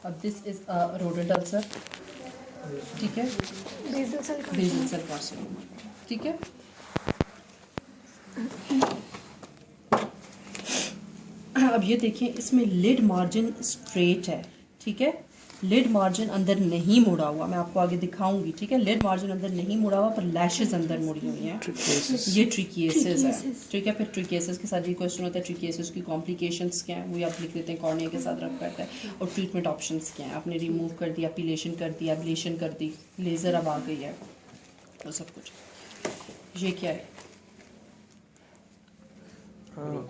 अब this is rodent ulcer, ठीक है, बेसल सेल कार्सिनोमा, ठीक है। अब ये देखें, इसमें लिड मार्जिन स्ट्रेट है, ठीक है, लिड मार्जिन अंदर नहीं मुड़ा हुआ, मैं आपको आगे दिखाऊंगी, ठीक है। लिड मार्जिन अंदर नहीं मुड़ा हुआ पर लैशेस अंदर मुड़ी हुई हैं, ये ट्रिकिएसिस है, ठीक है। फिर ट्रिकिएसिस के साथ ये क्वेश्चन होता है ट्रिकिएसिस की कॉम्प्लिकेशंस क्या हैं, वो आप लिख देते हैं कॉर्निया के साथ रख करता है, और ट्रीटमेंट ऑप्शंस क्या हैं। आपने रिमूव कर दिया, पिलेशन कर दिया, एब्लेशन कर दी, लेज़र अब आ गई है, वो सब कुछ। ये क्या है?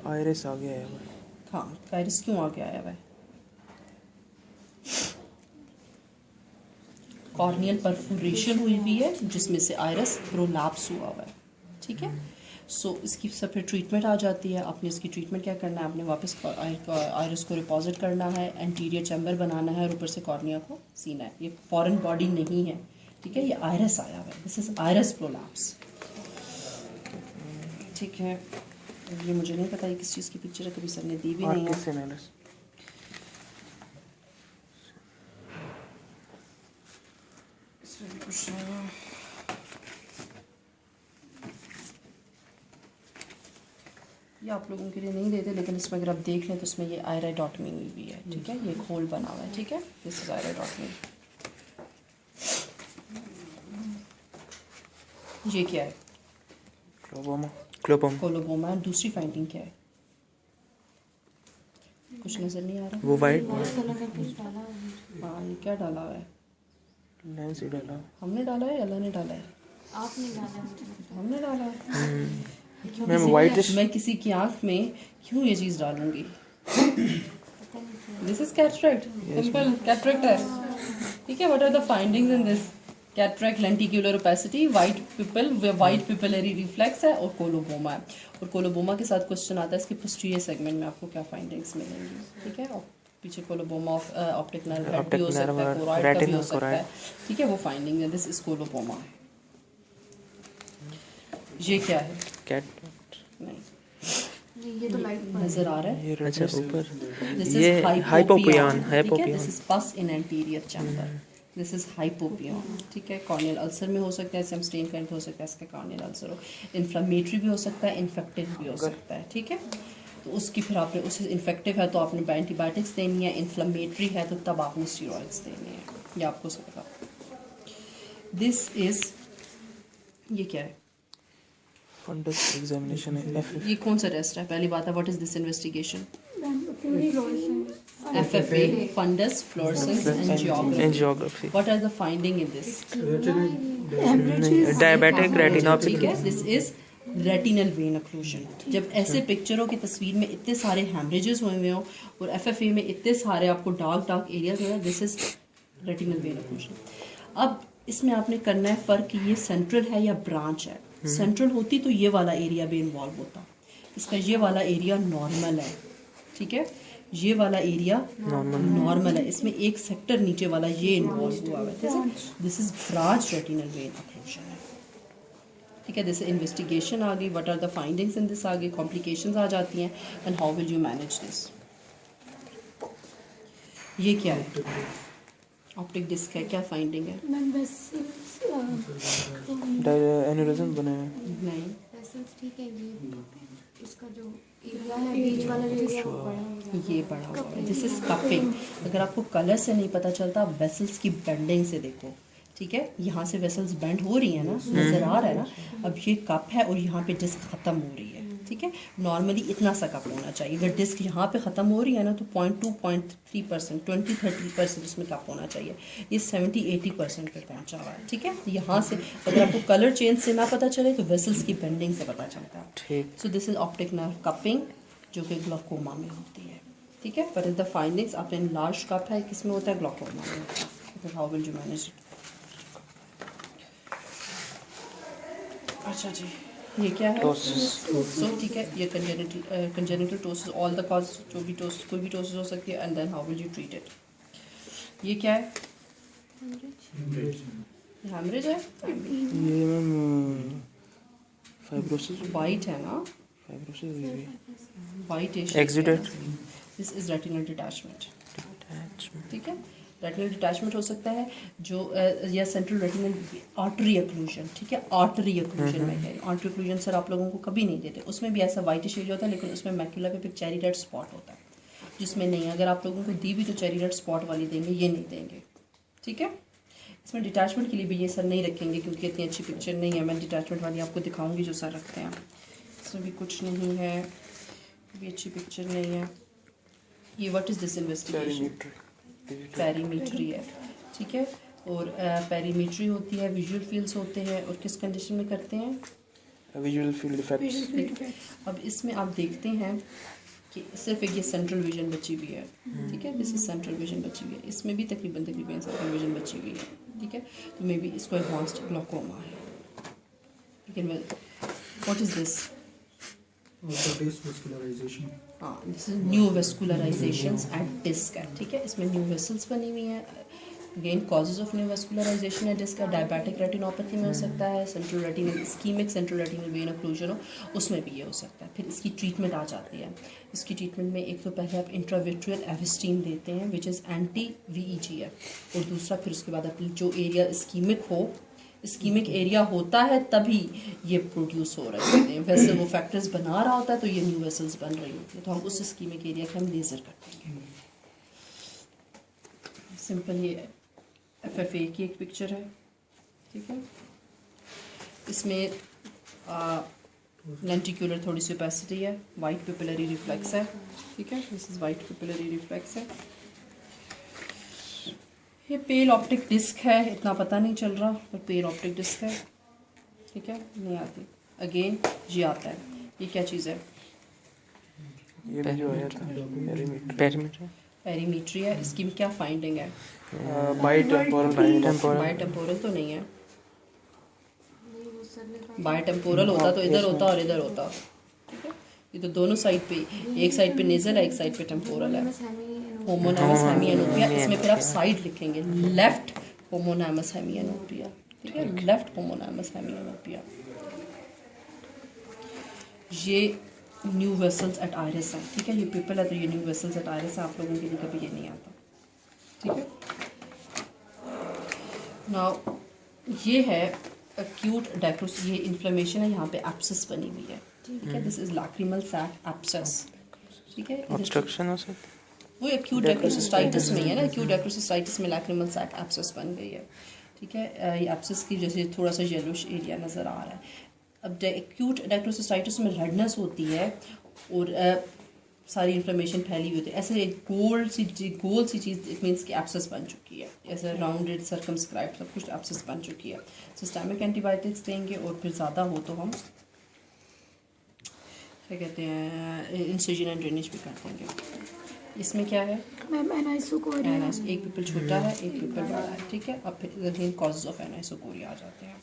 आयरिस आ गया है। हाँ, आयरिस क्यों आ गया है भाई? कॉर्नियल परफोरेशन हुई हुई है जिसमें से आयरस प्रोलैप्स हुआ हुआ है, ठीक है। सो इसकी सब फिर ट्रीटमेंट आ जाती है। आपने इसकी ट्रीटमेंट क्या करना है, आपने वापस आयरस को डिपॉजिट करना है, एंटीरियर चैम्बर बनाना है और ऊपर से कॉर्निया को सीना है। ये फॉरेन बॉडी नहीं है, ठीक है, ये आयरस आया हुआ है, दिस इज आयरस प्रोलैप्स, ठीक है। ये मुझे नहीं पता ये किस चीज़ की पिक्चर है, कभी सर ने दी भी नहीं है। ये आप लोगों के लिए नहीं देते, लेकिन इसमें अगर आप देख लें तो इसमें ये आयराइडोटमी हुई हुई है, ठीक है, ये खोल बना हुआ है, ठीक है, दिस इज आयराइडोटमी। ये क्या है? कोलोबोमा। दूसरी फाइंडिंग क्या है? कुछ नजर नहीं आ रहा, वो वाइट। हाँ, ये क्या डाला हुआ है? लेंस ही डाला। हमने डाला है, अल्लाह ने डाला है? आपने डाला, हमने डाला है। मैं किसी की आंख में क्यों ये चीज डालूंगी? This is cataract, simple cataract है, ठीक है। What are the findings in this? Cataract, lenticular opacity, white pupillary reflex है और कोलोबोमा है। और कोलोबोमा के साथ क्वेश्चन आता है इसके पोस्टीरियर सेगमेंट में आपको क्या फाइंडिंग्स मिलेंगी, ठीक है। और पीछे कोलोबोमा ऑफ ऑप्टिक नर्व भी हो सकता है, कोरॉइड का भी हो सकता है, ठीक है, वो फाइंडिंग है। This is coloboma. ये क्या है? कैट नहीं, ये तो लाइट नजर आ रहा है, अच्छा ऊपर। दिस ये is हाइपोपियन। This is pus in anterior chamber, this is hypopyon, ठीक है। कॉर्नियल अल्सर में हो सकता है, ऐसे हम स्टेन करंट हो सकता है, इसका कॉर्नियल अल्सर हो। इन्फ्लेमेटरी भी हो सकता है, इन्फेक्टिव भी हो सकता है, ठीक है। तो उसकी फिर आपने, उससे इन्फेक्टिव है तो आपने एंटीबायोटिक्स देनी है, इन्फ्लेमेटरी है तो तब आपने स्टीरॉइड्स देने हैं, ये आपको सकता। दिस इज, ये क्या है? फंडस एग्जामिनेशन है। ये कौन सा टेस्ट है? पहली बात है, what is this investigation? FFA, fundus fluorescence and geography. What are the finding in this? Diabetic retinopathy, ठीक है, this is retinal vein occlusion. जब ऐसे पिक्चरों की तस्वीर में इतने सारे हैमरेजेस हुए हुए हो और FFA में इतने सारे आपको डार्क एरियाज हुए, this is retinal vein occlusion. अब इसमें आपने करना है फर्क कि ये सेंट्रल है या ब्रांच है। सेंट्रल होती तो ये वाला एरिया भी इन्वॉल्व होता, इसका ये वाला एरिया नॉर्मल है, ठीक है, ये वाला एरिया नॉर्मल है, इसमें एक सेक्टर नीचे वाला ये इन्वॉल्व हुआ है, this is branch retinal vein occlusion है, ठीक है। दिस इन्वेस्टिगेशन आ गई, what are the findings in this आ गई, कॉम्प्लिकेशंस आ जाती हैं, and how will you manage this. ये क्या है? ऑप्टिक डिस्क है, क्या फाइंडिंग है? एन्यूरिज्म बने हैं। नहीं, ठीक है, ये इसका जो एरिया है बीच वाला जो एरिया वो बड़ा हो गया, ये बड़ा हुआ है, दिस इज कपिंग। अगर आपको कलर से नहीं पता चलता, आप वेसल्स की बेंडिंग से देखो, ठीक है, यहाँ से वेसल्स बेंड हो रही है ना, नजर आ रहा है ना। अब ये कप है और यहाँ पे डिस्क खत्म हो रही है, ठीक है। नॉर्मली इतना सा कप होना चाहिए, अगर डिस्क यहाँ पे ख़त्म हो रही है ना तो 0.2-0.3%, 20-30% इसमें कप होना चाहिए। ये 70-80% पे पहुँचा हुआ है, ठीक है। यहाँ से अगर आपको कलर चेंज से ना पता चले तो वेसल्स की बेंडिंग से पता चलता है, ठीक। So this is optic nerve cupping, जो कि ग्लाकोमा में होती है, ठीक है। पर द फाइंडिंग्स, आपने लार्ज कप है, किस में होता है? ग्लाकोमा में होता है। How will you manage it? अच्छा जी, ये क्या है? सो ठीक है, ये congenital ptosis, all the cause, जो भी टोसिस, कोई भी टोसिस हो सकती है, and then how will you treat it? ये क्या है? हैमरेज है, ये मैम फाइब्रोसिस, वाइट है ना, fibrosis white accident. This is retinal detachment. Detachment. ठीक है, रेटिनल डिटैचमेंट हो सकता है जो या सेंट्रल रेटिनल आर्टरी अक्लूजन। ठीक है, आर्टरी अक्लूजन में है। आर्टरी अक्लूजन सर आप लोगों को कभी नहीं देते, उसमें भी ऐसा वाइटिश एरिया होता है, लेकिन उसमें मैक्यूला पे एक चेरी रेड स्पॉट होता है, जिसमें नहीं है। अगर आप लोगों को दी भी तो चेरी रेड स्पॉट वाली देंगे, ये नहीं देंगे। ठीक है, इसमें डिटैचमेंट के लिए भी ये सर नहीं रखेंगे क्योंकि इतनी अच्छी पिक्चर नहीं है। मैं डिटैचमेंट वाली आपको दिखाऊंगी जो सर रखते हैं। इसमें भी कुछ नहीं है, भी अच्छी पिक्चर नहीं है। ये व्हाट इज़ दिस इन्वेस्टिगेशन? पेरीमीट्री है। ठीक है, और पेरीमीट्री होती है, विजुअल फील्ड्स होते हैं, और किस कंडीशन में करते हैं? Visual field effects. अब इसमें आप देखते हैं कि सिर्फ एक ये सेंट्रल विजन बची हुई है। ठीक है, दिस इज सेंट्रल विजन बची हुई है, इसमें भी तकरीबन सेंट्रल विजन बची हुई है। ठीक है, तो मे बी इसको एडवांस्ड ग्लॉकोमा है। लेकिन व्हाट इज दिस? हाँ, this is new vascularisations at disc है। ठीक है, इसमें न्यू वेसल्स बनी हुई हैं। Again causes of new vascularisation है डिस्क का डायबिटिक रेटिनोपैथी में हो सकता है, central retinal ischaemic central retinal vein occlusion हो, उसमें भी ये हो सकता है। फिर इसकी ट्रीटमेंट आ जाती है। इसकी ट्रीटमेंट में एक तो पहले आप इंट्राविट्रियल एविस्टीन देते हैं विच इज़ एंटी VEG है, और दूसरा फिर उसके बाद आप जो एरिया इस्कीमिक हो, इस्कीमिक एरिया होता है तभी ये प्रोड्यूस हो रहे होते हैं। वैसे वो फैक्टर्स बना रहा होता है तो ये न्यू वेसल्स बन रही होती है, तो हम उस इस्कीमिक एरिया के हम लेज़र कट देंगे। सिंपल ये FFA की एक पिक्चर है। ठीक है, इसमें लेंटिक्यूलर थोड़ी सी ओपेसिटी है, वाइट पिपिलरी रिफ्लेक्स है। ठीक है, दिस इज वाइट पिपिलरी रिफ्लेक्स है। ये पेल ऑप्टिक डिस्क है, इतना पता नहीं चल रहा पर पेल ऑप्टिक डिस्क है। ठीक है, नहीं आती। अगेन ये आता है, ये क्या चीज़ है? ये भी जो आया था पेरीमीटर। पेरीमीट्री है। इसकी क्या फाइंडिंग है? बाइटेम्पोरल तो नहीं है। बायोटेम्पोरल होता तो इधर होता और इधर होता। ठीक है, ये तो दोनों साइड पे, एक साइड पे नेजल है, एक साइड पे टेम्पोरल है। होमोनामस हेमिएनोपिया, इसमें फिर आप साइड लिखेंगे, लेफ्ट होमोनामस हेमिएनोपिया। ठीक है, लेफ्ट होमोनामस हेमिएनोपिया। ये न्यू वेसल्स एट आइरिस है। ठीक है, ये पिपल है तो ये न्यू वेसल्स एट आइरिस है। आप लोगों के लिए कभी ये नहीं आता। ठीक है, नाउ ये है एक्यूट डायक्रोसिस, ये इन्फ्लेमेशन है, यहाँ पे एब्सिस बनी हुई है। ठीक है, this is lacrimal sac abscess. ठीक है, ऑब्स्ट्रक्शन हो सकता है, वो एक्यूट डायक्रोसिस्टाइटिस में है ना, एक्यूट डायक्रोसिस्टाइटिस में लैक्रिमल सैक एब्सिस बन गई है। ठीक है, ये एब्सिस की जैसे थोड़ा सा येलोइश एरिया नज़र आ रहा है। अब एक्यूट डायक्रोसिस्टाइटिस में रेडनेस होती है और सारी इन्फ्लेमेशन फैली हुई होती है। ऐसे एक गोल सी चीज़, इट मीन्स कि एब्सिस बन चुकी है, ऐसे राउंडेड सर्कमस्क्राइब सब कुछ एब्सिस बन चुकी है। सिस्टेमिक एंटीबायोटिक्स देंगे और फिर ज़्यादा हो तो हम क्या कहते हैं इंसिजन एंड ड्रेनेज भी कर देंगे। इसमें क्या है मैम? एनाइसोकोरिया। एक पिपल छोटा है, एक पिपल बड़ा है। ठीक है, अब फिर अगेन कॉजेज ऑफ एनाइसोकोरिया आ जाते हैं।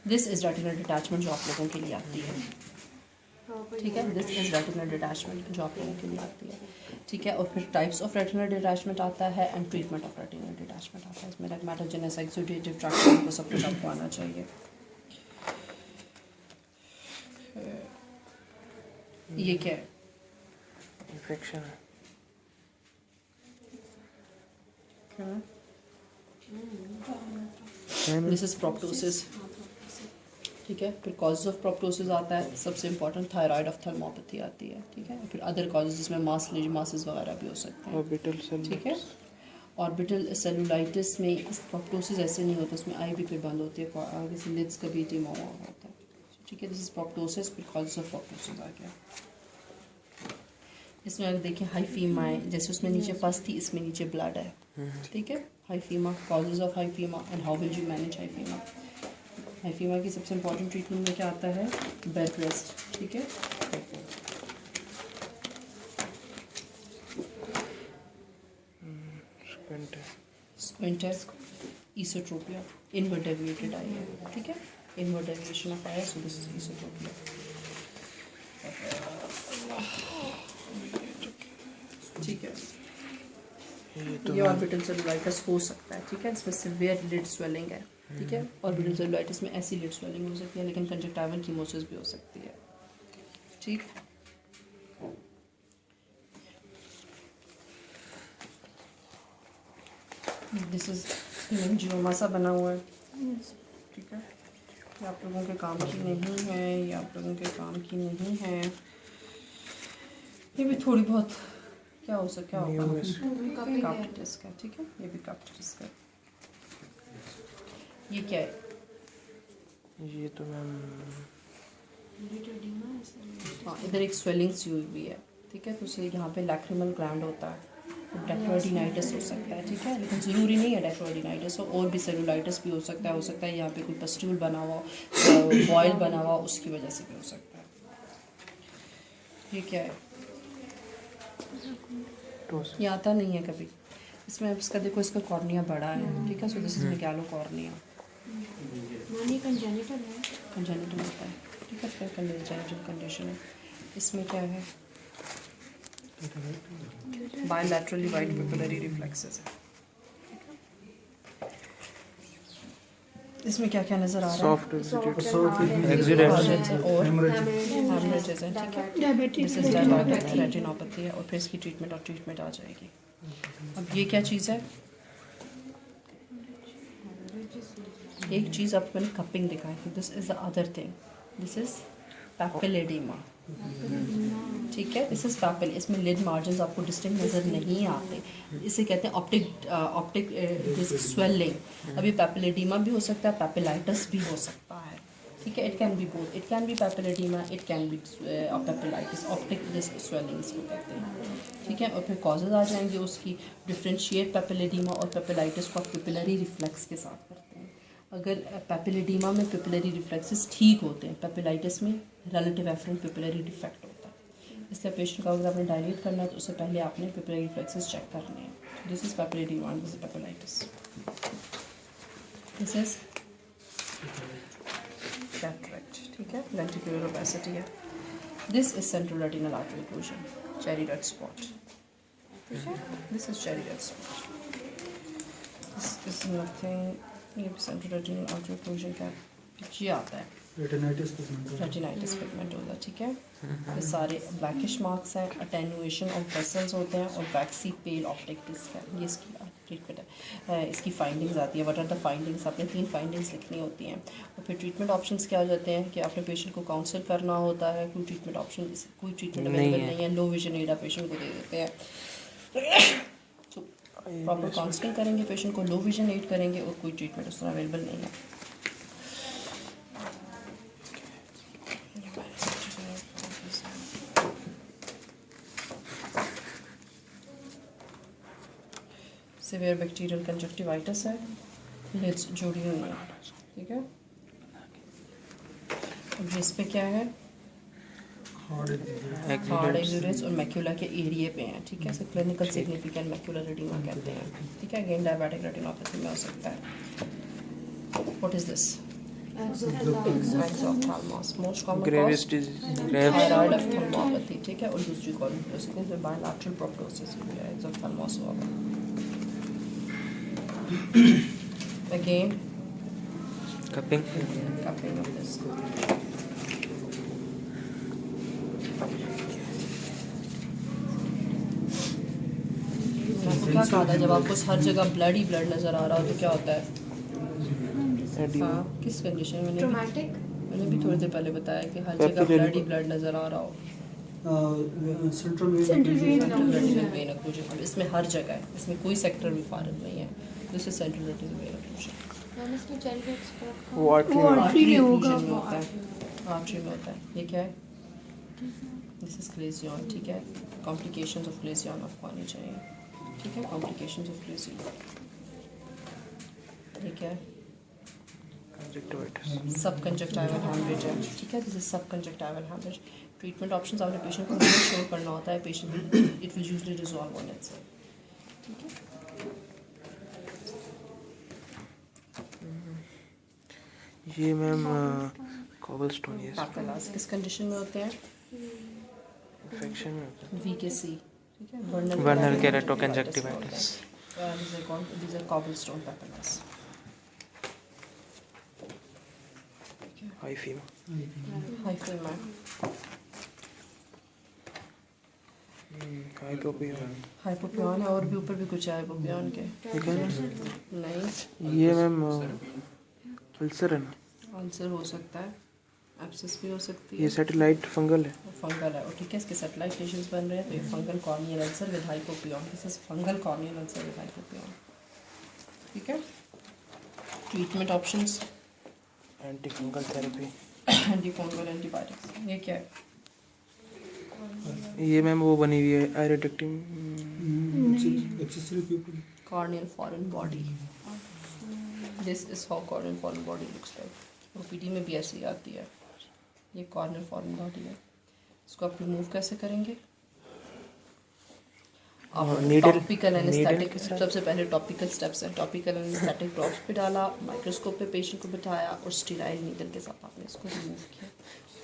दिस इज रेटिनल डिटैचमेंट जो आप लोगों के लिए आती है। ठीक है, दिस इज रेटिनल डिटैचमेंट जो आप लोगों के लिए आती है। ठीक है, और फिर टाइप्स ऑफ रेटिनल डिटैचमेंट आता है and treatment of retinal detachment आता है। इसमें रेटिनोजेनेस, एक्सुडेटिव ट्रैक्शन को सब कुछ आपको आना चाहिए। ये क्या है? इन्फेक्शन है। This is proptosis. ठीक है, फिर कॉजेज ऑफ प्रोप्टोसिस आता है, सबसे इंपॉर्टेंट थायराइड ऑफ्थल्मोपैथी आती है। ठीक है, फिर अदर कॉजेज जिसमें मासेस वगैरह भी हो सकते हैं। Orbital cell. ठीक है, ऑर्बिटल सेलुलाइटिस में प्रोप्टोसिस ऐसे नहीं होता, उसमें आई भी फिर बंद होती है, आगे से लिड्स का भी एडिमा हुआ होता है। ठीक है, दिस इज प्रोप्टोसिस, फिर कॉजेज ऑफ प्रोप्टोसिस आ गया। इसमें अगर देखिए हाइफीमा है, जैसे उसमें नीचे पस थी, इसमें नीचे ब्लड है। ठीक है, hyphaema, causes of hyphaema and how will you manage hyphaema. Hyphaema की सबसे इंपॉर्टेंट ट्रीटमेंट में क्या आता है? Bed rest. ठीक है, squint, esotropia, inward deviated eye है। ठीक है, inward deviation of eye, so this is esotropia. ठीक है, ये ऑर्बिटल सेलुलाइटिस हो सकता है। ठीक है, इसमें सिवियर लिड स्वेलिंग है। ठीक है, ऑर्बिटल सेलुलाइटिस में ऐसी लिड स्वेलिंग हो सकती है, लेकिन कंजक्टिवल कीमोसिस भी हो सकती है। ठीक। दिस इज हेमेंजियोमा सा बना हुआ है, ठीक है। ये आप लोगों के काम की नहीं है, ये आप लोगों के काम की नहीं है। ये भी थोड़ी बहुत क्या हो सकता है, काफ्ट डिस्क है, ठीक है। ये भी काफ्ट डिस्क है। ये क्या है? ये तो मैम हाँ, इधर एक स्वेलिंग सी हुई हुई है, ठीक है। तो उसे यहाँ पे लैक्रिमल ग्लैंड होता है, डेक्रोडिनाइटिस हो सकता है, ठीक है। लेकिन ज़रूरी नहीं है डेक्रोडिनाइटिस हो, और भी सेलुलाइटिस भी हो सकता है यहाँ पे कोई पस्ट्यूल बना हुआ, बॉयल बना हुआ, उसकी वजह से भी हो सकता है। ये क्या है? ये आता नहीं है कभी इसमें। इसका देखो, इसका कॉर्निया बड़ा है, ठीक है। So this is megalo cornea, congenital है, कंजेनिटल होता है, ठीक है। फिर कंजेनिटल कंडीशन है। इसमें क्या है? बायलैटरली वाइट पिपुलरी रिफ्लेक्सेस है। इसमें क्या क्या नजर आ रहा है? सॉफ्ट Hemorrhages है और hemorrhages है, ठीक है। दिस इज डायबिटिक रेटिनोपैथी है, और फिर इसकी ट्रीटमेंट आ जाएगी। अब ये क्या चीज़ है? एक चीज़ आपको मैंने कपिंग दिखाई थी, this is the other thing, this is papilloedema, ठीक है। दिस इज पैपिल, इसमें लिड मार्जिन आपको डिस्टिंक्ट नज़र नहीं आते, इसे कहते हैं ऑप्टिक डिस्क स्वेलिंग। अभी पैपिलेडिमा भी हो सकता है, पैपिलाइटिस भी हो सकता है, ठीक है। It can be both, it can be papilloedema, it can be papillitis, optic disc swelling इसको कहते हैं, ठीक है। और फिर कॉजेज आ जाएंगे उसकी। डिफ्रेंशिएट पैपिलेडिमा और पैपिलाइटिस को आप पिपुलरी रिफ्लेक्स के साथ करते हैं। अगर पैपिलेडिमा में पिपुलरी रिफ्लेक्सेस ठीक होते हैं, पैपिलाइटिस में रिलेटिव एफरेंट पिपुलरी डिफेक्ट होता है। इसलिए पेशेंट का अगर आपने डायलेट करना है तो उससे पहले आपने पिपुलरी रिफ्लेक्सेस चेक करने हैं। This is papilloedema, this is papillitis, this is cataract, ठीक है। लेंटिकुलर ओपेसिटी है। This is central retinal artery occlusion, cherry red spot, ठीक है। This is cherry red spot, this is nothing. ये भी सेंट्रल रेटिनल आर्टरी ओक्लूजन का ये आता है, रेटिनाइटिस पिगमेंटोसा, ठीक है। ये सारे ब्लैकिश मार्क्स हैं, अटेन्युएशन ऑफ वेसल्स होते हैं, और वैक्सी पेल ऑप्टिक डिस्क है। ये इसकी ट्रीटमेंट है। इसकी फाइंडिंग्स आती है, व्हाट आर द फाइंडिंग्स, आपने 3 फाइंडिंग्स लिखनी होती हैं। और फिर ट्रीटमेंट ऑप्शंस क्या हो जाते हैं कि आपने पेशेंट को काउंसल करना होता है। कोई ट्रीटमेंट ऑप्शन, कोई ट्रीटमेंट अवेलेबल नहीं है, लो विजन एड आप पेशेंट को दे देते हैं। प्रॉपर काउंसलिंग करेंगे, पेशेंट को लो विजन एड करेंगे, और कोई ट्रीटमेंट उस तरह अवेलेबल नहीं है। सिवियर बैक्टीरियल कंजक्टिवाइटिस है, लिड्स जुड़ी हुई है, ठीक है। अब इस पे क्या है? हार्ड एक्सुडेंस और मैक्यूला के एरिया पे हैं, ठीक है। इसे क्लिनिकल सिग्निफिकेंट मैक्यूलर एडिमा कहते हैं, ठीक है। अगेन डायबिटिक रेटिनोपैथी में हो सकता है। What is this? Exophthalmos, most common Graves cause disease, thyroid ophthalmopathy, ठीक है। और दूसरी कॉज इसको बायलैटरल प्रोप्टोसिस की है, एक्सोप्थाल्मोस होगा। Again, cupping of this. क्या कहा था, जब आपको हर जगह ब्लड ही ब्लड नजर आ रहा हो तो क्या होता है? हाँ, किस कंडीशन में? मैंने भी थोड़ी देर पहले बताया कि हर जगह ब्लड ही ब्लड नजर आ रहा हो। Central vein occlusion. अब इसमें हर जगह है, इसमें कोई सेक्टर भी फारग नहीं है। This is central retinal vein occlusion. वो आर्टरी में होगा, आर्टरी में होता है। ये क्या है? दिस इज ग्लेजियन, ठीक है। कॉम्प्लिकेशंस ऑफ ग्लेजियन आपको आनी चाहिए, ठीक है। कॉम्प्लिकेशंस ऑफ ग्लेजियन, ये क्या है? सब कंजक्टिवल हैमरेज है, ठीक है। दिस इज सब कंजक्टिवल हैमरेज। ट्रीटमेंट ऑप्शंस आपने पेशेंट को शो करना होता है, patient it will usually resolve on itself, ठीक है। ये मैम कॉबलस्टोन है, पैपिलास किस कंडीशन में होते हैं? इन्फेक्शन में होता है। VKC, ठीक है। वर्नल केराटोकंजक्टिवाइटिस। These are cobblestone papillas. High fever. High fever, हाइपोपियन है, और भी ऊपर भी कुछ है हाइपोपियन के। नहीं, ये मैम अल्सर है ना, आंसर हो सकता है, एब्सिस भी हो सकती ये है, सैटेलाइट फंगल है। फंगल है। और ठीक है, इसके सैटेलाइट लेशंस बन रहे हैं, तो ये fungal corneal ulcer with hypopyon, this is fungal corneal ulcer with hypopyon. ठीक है, treatment options anti fungal therapy. Anti fungal antibiotics. ये क्या है? ये मैम वो बनी हुई है iridectomy. Corneal foreign body, this is how corneal foreign body looks like. OPD में भी ऐसी आती है। ये कॉर्नियल फॉरेन बॉडी है, इसको आप रिमूव कैसे करेंगे? टॉपिकल एनेस्थेटिक, सबसे पहले टॉपिकल स्टेप्स हैं। टॉपिकल एनेस्थेटिक ड्रॉप्स पे डाला, माइक्रोस्कोप पे पेशेंट को बिठाया और स्टेराइल नीडल के साथ आपने इसको रिमूव किया।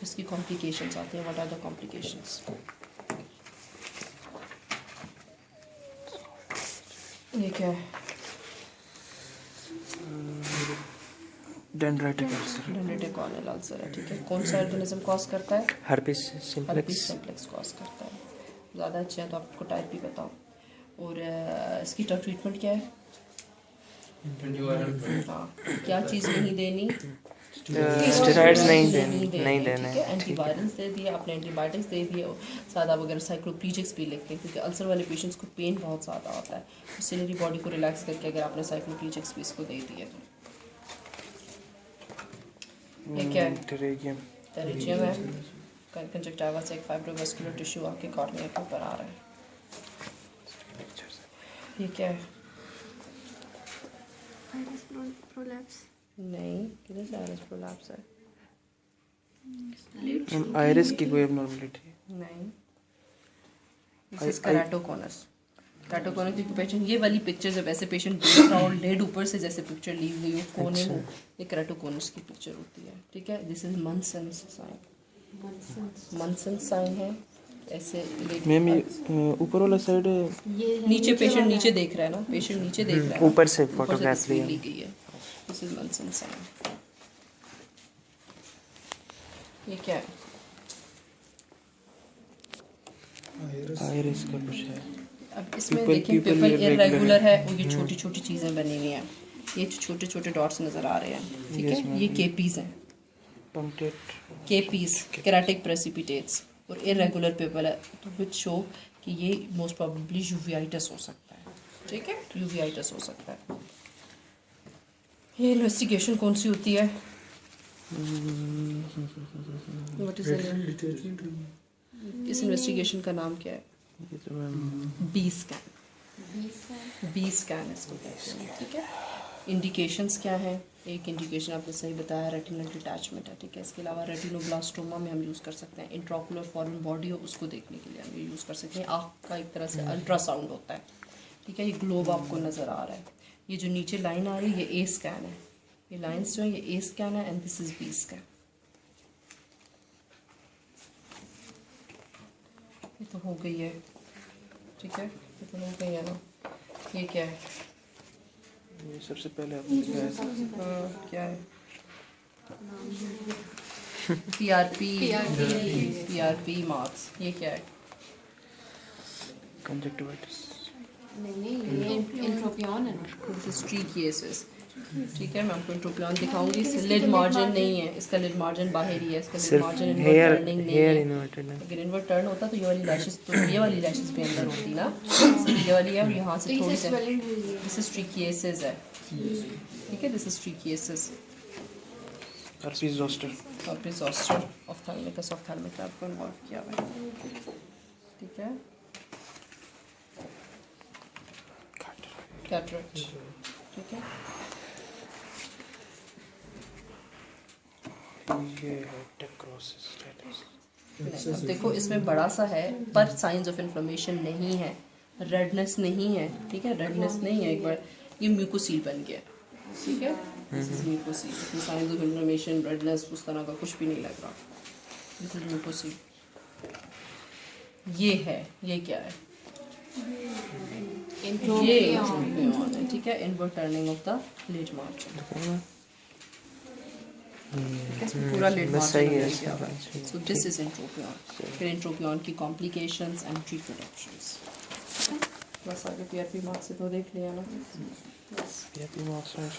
इसकी कॉम्प्लिकेशंस आती हैं। What are the complications? ये क्या है? Dendritic ulcer. Dendritic corneal ulcer है। ठीक है, कौन सा ऑर्गेनिज्म कॉज करता है? Herpes herpes simplex. Simplex cause करता है। ज़्यादा अच्छे हैं तो आपको टाइप भी बताओ। और इसकी ट्रीटमेंट क्या है? हाँ, क्या चीज़ नहीं देनी? स्टेरॉइड्स नहीं नहीं देने। ठीक है, एंटीवायरल्स दे दिए आपने, एंटीबायोटिक्स दे दिए, सादा वगैरह साइक्लोप्लीजिक्स भी लिखते हैं, क्योंकि अल्सर वाले पेशेंट्स को पेन बहुत ज़्यादा होता है। तो सिलेरी बॉडी को रिलैक्स करके अगर आपने साइक्लोप्लीजिक्स भी इसको दे दिए तो। ये क्या है? टेरेगियम। टेरेजियम है। कंजक्टिवा से एक फाइब्रोवास्कुलर टिश्यू आपके कॉर्निया के ऊपर आ रहा है। ये क्या है? Iris prolapse. नहीं, किधर से आइरिस प्रोलैप्स है? आइरिस की कोई एबनॉर्मलिटी नहीं, दिस इज केराटोकोनस। केराटोकोनस की पेशेंट, ये वाली पिक्चर जब ऐसे पेशेंट देख रहा हो, लेड ऊपर से जैसे पिक्चर ली हुई हो कोने में, ये केराटोकोनस की पिक्चर होती है। ठीक है, this is Munson's sign. मंसन्स sign है ऐसे। मैम ये ऊपर वाला साइड नीचे पेशेंट नीचे देख रहा है ना, पेशेंट नीचे देख रहा है, ऊपर से ऊपर से फोटोग्राफ तस्वीर ली लिया। गई है। This is Munson's sign. ये क्या है? आइरिस का कुछ है। अब इसमें Pupil- देखें, pupil पिपल irregular इरेगुलर है और ये छोटी छोटी चीज़ें बनी हुई हैं। ये छोटे छोटे डॉट्स नज़र आ रहे हैं। ठीक है, ये केपीज हैं, पंक्टेट केपीज केराटिक प्रेसिपिटेट्स, और इरेगुलर पिपल है, तो विच शो कि ये मोस्ट प्रोबेबली यूवियाइटिस हो सकता है। ठीक है, यूवियाइटिस हो सकता है। ये इन्वेस्टिगेशन कौन सी होती है? व्हाट इज इस इन्वेस्टिगेशन का नाम क्या है? ये तो ma'am B scan. B scan इसको कहते हैं। ठीक है, इंडिकेशंस क्या है? एक इंडिकेशन आपने सही बताया, रेटिनल डिटैचमेंट है। ठीक है, इसके अलावा रेटिनोब्लास्टोमा में हम यूज़ कर सकते हैं। इंट्राओकुलर फॉरेन बॉडी हो, उसको देखने के लिए हम ये यूज़ कर सकते हैं। आँख का एक तरह से अल्ट्रासाउंड होता है। ठीक है, ये ग्लोब आपको नज़र आ रहा है। ये जो नीचे लाइन आ रही है, ये ए स्कैन है। ये लाइन्स जो है, ये ए स्कैन है, and this is B scan. ये तो हो गई है। ठीक है, ये तो हो गई है ना। ये क्या है? ये सबसे पहले आपने दिखाया था। क्या है? PRP marks. ये क्या है? कंजक्टिवाइटिस। नहीं, ये इंट्रोपियन है ना। This is trichiasis. ठीक है, मैं आपको इंट्रोपियन दिखाऊंगी। इसका लिड मार्जिन नहीं है, इसका लिड मार्जिन बाहर ही है, इसका लिड सिर्फ मार्जिन इनवर्ट हेयर टर्निंग नहीं हेयर है। इन्वर्टेड है। अगर इनवर्ट टर्न होता तो ये वाली लैशेस, तो ये वाली लैशेस भी अंदर होती ना। ये वाली है और यहाँ तो से थोड़ी इसे सी। स्वेलिंग हुई है। दिस इज ट्रीकिएसिस है। ठीक है, this is trichiasis. Herpes zoster. Herpes zoster ophthalmicus ophthalmic lab को इन्वॉल्व किया हुआ है। ठीक है, कैटरेक्ट। ठीक है, ये है टेक्रोसिस स्टेटस। अब देखो इसमें बड़ा सा है पर साइंस ऑफ इन्फ्लेमेशन नहीं है, रेडनेस नहीं है। ठीक है, रेडनेस नहीं है। एक बार ये म्यूकोसील बन गया। ठीक है, this is mucocele. Signs of inflammation, redness उस तरह का कुछ भी नहीं लग रहा। This is mucocele. ये है, ये क्या है? ये इंट्रोपियन है। ठीक है, invert turning of the lid margin. पूरा लिड बस सही है, किया हुआ है। So this is entropion. फिर एंट्रोपियन की कॉम्प्लिकेशंस एंड ट्रीटमेंट ऑप्शंस। बस आगे पीआरपी मार्क्स से तो देख लिया ना। बस ये भी मार्क्स हैं।